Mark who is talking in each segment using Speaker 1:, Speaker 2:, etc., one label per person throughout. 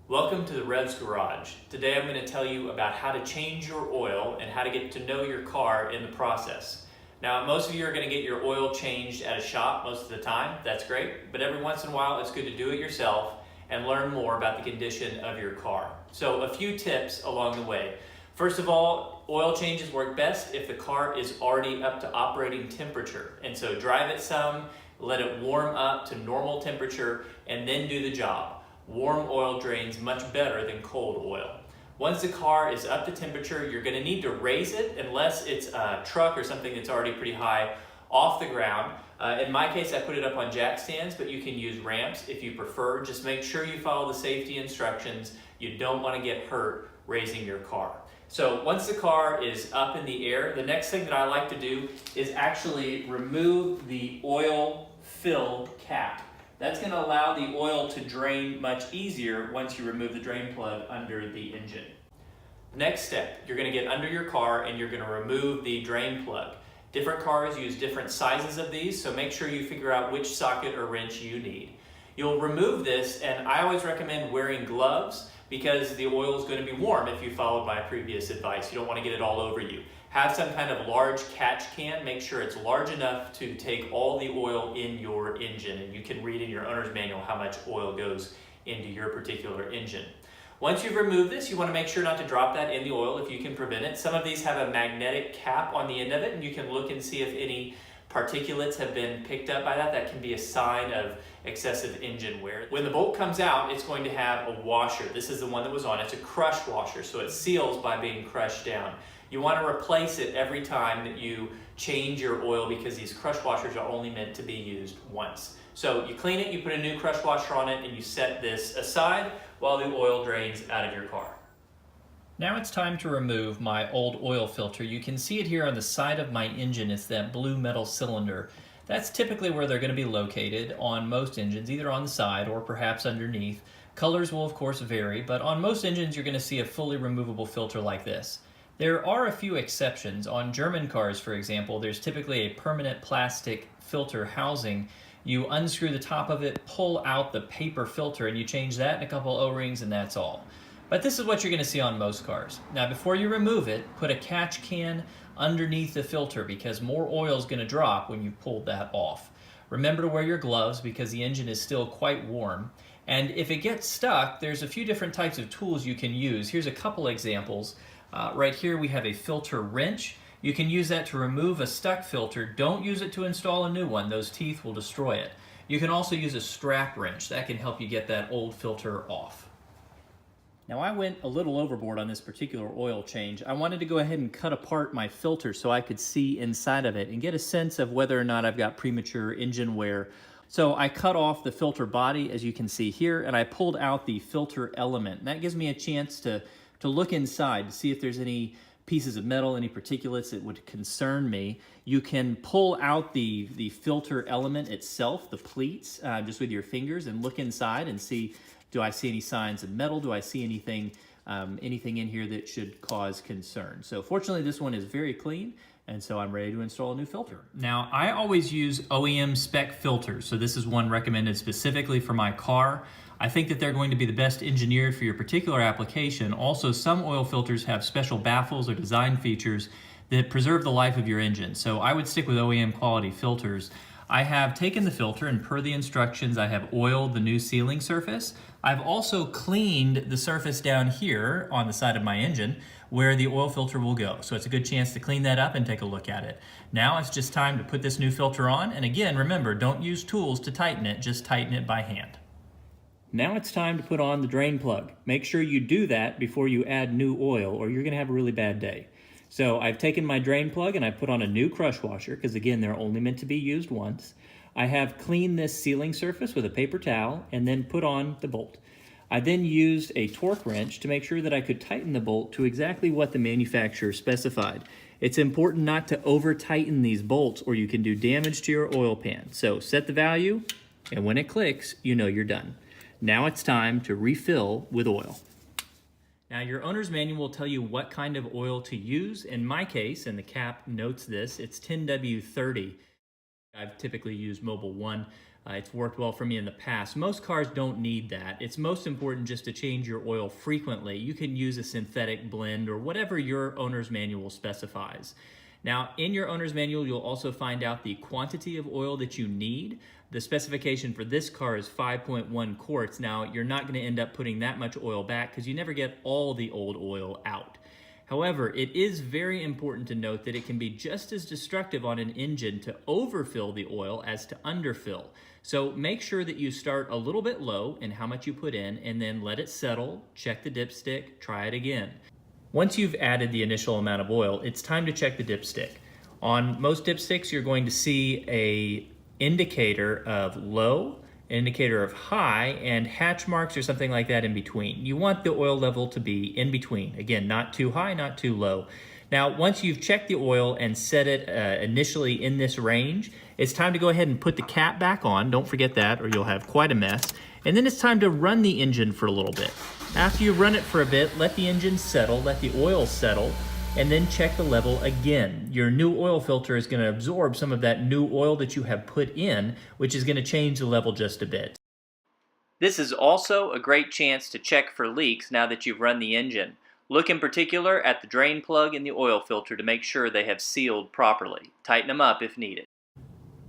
Speaker 1: Welcome to the Revs Garage. Today I'm going to tell you about how to change your oil and how to get to know your car in the process. Now, most of you are going to get your oil changed at a shop most of the time. That's great, but every once in a while it's good to do it yourself and learn more about the condition of your car. So a few tips along the way. First of all, oil changes work best if the car is already up to operating temperature. And so drive it some, let it warm up to normal temperature, and then do the job. Warm oil drains much better than cold oil. Once the car is up to temperature, you're going to need to raise it unless it's a truck or something that's already pretty high off the ground. In my case, I put it up on jack stands, but you can use ramps if you prefer. Just make sure you follow the safety instructions. You don't want to get hurt raising your car. So once the car is up in the air, the next thing that I like to do is actually remove the oil-filled cap. That's going to allow the oil to drain much easier once you remove the drain plug under the engine. Next step, you're going to get under your car and you're going to remove the drain plug. Different cars use different sizes of these, so make sure you figure out which socket or wrench you need. You'll remove this, and I always recommend wearing gloves because the oil is going to be warm if you followed my previous advice. You don't want to get it all over you. Have some kind of large catch can. Make sure it's large enough to take all the oil in your engine, and you can read in your owner's manual how much oil goes into your particular engine. Once you've removed this, you want to make sure not to drop that in the oil if you can prevent it. Some of these have a magnetic cap on the end of it, and you can look and see if any particulates have been picked up by that. That can be a sign of excessive engine wear. When the bolt comes out, it's going to have a washer. This is the one that was on. It's a crush washer, so it seals by being crushed down. You want to replace it every time that you change your oil because these crush washers are only meant to be used once. So you clean it, you put a new crush washer on it, and you set this aside while the oil drains out of your car. Now it's time to remove my old oil filter. You can see it here on the side of my engine. It's that blue metal cylinder. That's typically where they're going to be located on most engines, either on the side or perhaps underneath. Colors will of course vary, but on most engines you're going to see a fully removable filter like this. There are a few exceptions. On German cars, for example, there's typically a permanent plastic filter housing. You unscrew the top of it, pull out the paper filter, and you change that and a couple O-rings, and that's all. But this is what you're going to see on most cars. Now, before you remove it, put a catch can underneath the filter because more oil is going to drop when you've pulled that off. Remember to wear your gloves because the engine is still quite warm. And if it gets stuck, there's a few different types of tools you can use. Here's a couple examples. Right here we have a filter wrench. You can use that to remove a stuck filter. Don't use it to install a new one. Those teeth will destroy it. You can also use a strap wrench. That can help you get that old filter off. Now I went a little overboard on this particular oil change. I wanted to go ahead and cut apart my filter so I could see inside of it and get a sense of whether or not I've got premature engine wear. So I cut off the filter body, as you can see here, and I pulled out the filter element. And that gives me a chance to look inside to see if there's any pieces of metal, any particulates that would concern me. You can pull out the filter element itself, the pleats, just with your fingers and look inside and see, do I see any signs of metal? Do I see anything in here that should cause concern? So fortunately, this one is very clean, and so I'm ready to install a new filter. Now, I always use OEM spec filters, so this is one recommended specifically for my car. I think that they're going to be the best engineered for your particular application. Also, some oil filters have special baffles or design features that preserve the life of your engine, so I would stick with OEM quality filters. I have taken the filter and per the instructions I have oiled the new sealing surface. I've also cleaned the surface down here on the side of my engine where the oil filter will go. So it's a good chance to clean that up and take a look at it. Now it's just time to put this new filter on, and again, remember, don't use tools to tighten it, just tighten it by hand. Now it's time to put on the drain plug. Make sure you do that before you add new oil or you're gonna have a really bad day. So I've taken my drain plug and I put on a new crush washer because again, they're only meant to be used once. I have cleaned this sealing surface with a paper towel and then put on the bolt. I then used a torque wrench to make sure that I could tighten the bolt to exactly what the manufacturer specified. It's important not to over tighten these bolts or you can do damage to your oil pan. So set the value and when it clicks, you know you're done. Now it's time to refill with oil. Now your owner's manual will tell you what kind of oil to use. In my case, and the cap notes this, it's 10W30. I've typically used Mobil 1
Speaker 2: It's worked well for me in the past. Most cars don't need that. It's most important just to change your oil frequently. You can use a synthetic blend or whatever your owner's manual specifies. Now, in your owner's manual, you'll also find out the quantity of oil that you need. The specification for this car is 5.1 quarts. Now, you're not going to end up putting that much oil back because you never get all the old oil out. However, it is very important to note that it can be just as destructive on an engine to overfill the oil as to underfill. So make sure that you start a little bit low in how much you put in and then let it settle, check the dipstick, try it again. Once you've added the initial amount of oil, it's time to check the dipstick. On most dipsticks, you're going to see an indicator of low, an indicator of high, and hatch marks or something like that in between. You want the oil level to be in between. Again, not too high, not too low. Now, once you've checked the oil and set it initially in this range, it's time to go ahead and put the cap back on. Don't forget that, or you'll have quite a mess. And then it's time to run the engine for a little bit. After you run it for a bit, let the engine settle, let the oil settle, and then check the level again. Your new oil filter is going to absorb some of that new oil that you have put in, which is going to change the level just a bit. This is also a great chance to check for leaks now that you've run the engine. Look in particular at the drain plug and the oil filter to make sure they have sealed properly. Tighten them up if needed.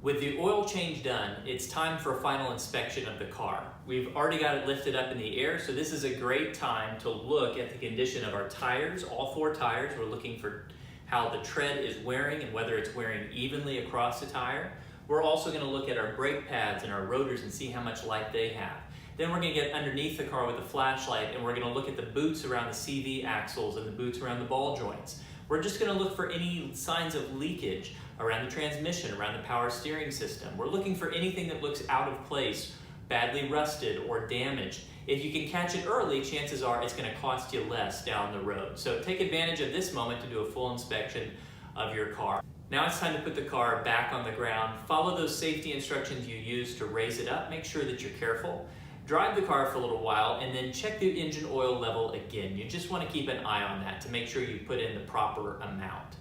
Speaker 1: With the oil change done, it's time for a final inspection of the car. We've already got it lifted up in the air, so this is a great time to look at the condition of our tires, all 4 tires. We're looking for how the tread is wearing and whether it's wearing evenly across the tire. We're also going to look at our brake pads and our rotors and see how much life they have. Then we're going to get underneath the car with a flashlight and we're going to look at the boots around the CV axles and the boots around the ball joints. We're just going to look for any signs of leakage around the transmission, around the power steering system. We're looking for anything that looks out of place, badly rusted or damaged. If you can catch it early, chances are it's going to cost you less down the road. So take advantage of this moment to do a full inspection of your car. Now it's time to put the car back on the ground. Follow those safety instructions you used to raise it up. Make sure that you're careful. Drive the car for a little while and then check the engine oil level again. You just want to keep an eye on that to make sure you put in the proper amount.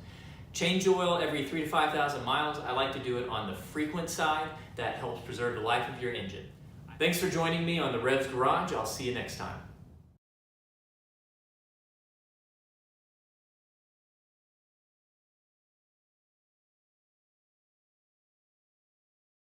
Speaker 1: Change oil every 3,000 to 5,000 miles. I like to do it on the frequent side. That helps preserve the life of your engine. Thanks for joining me on the Revs Garage. I'll see you next time.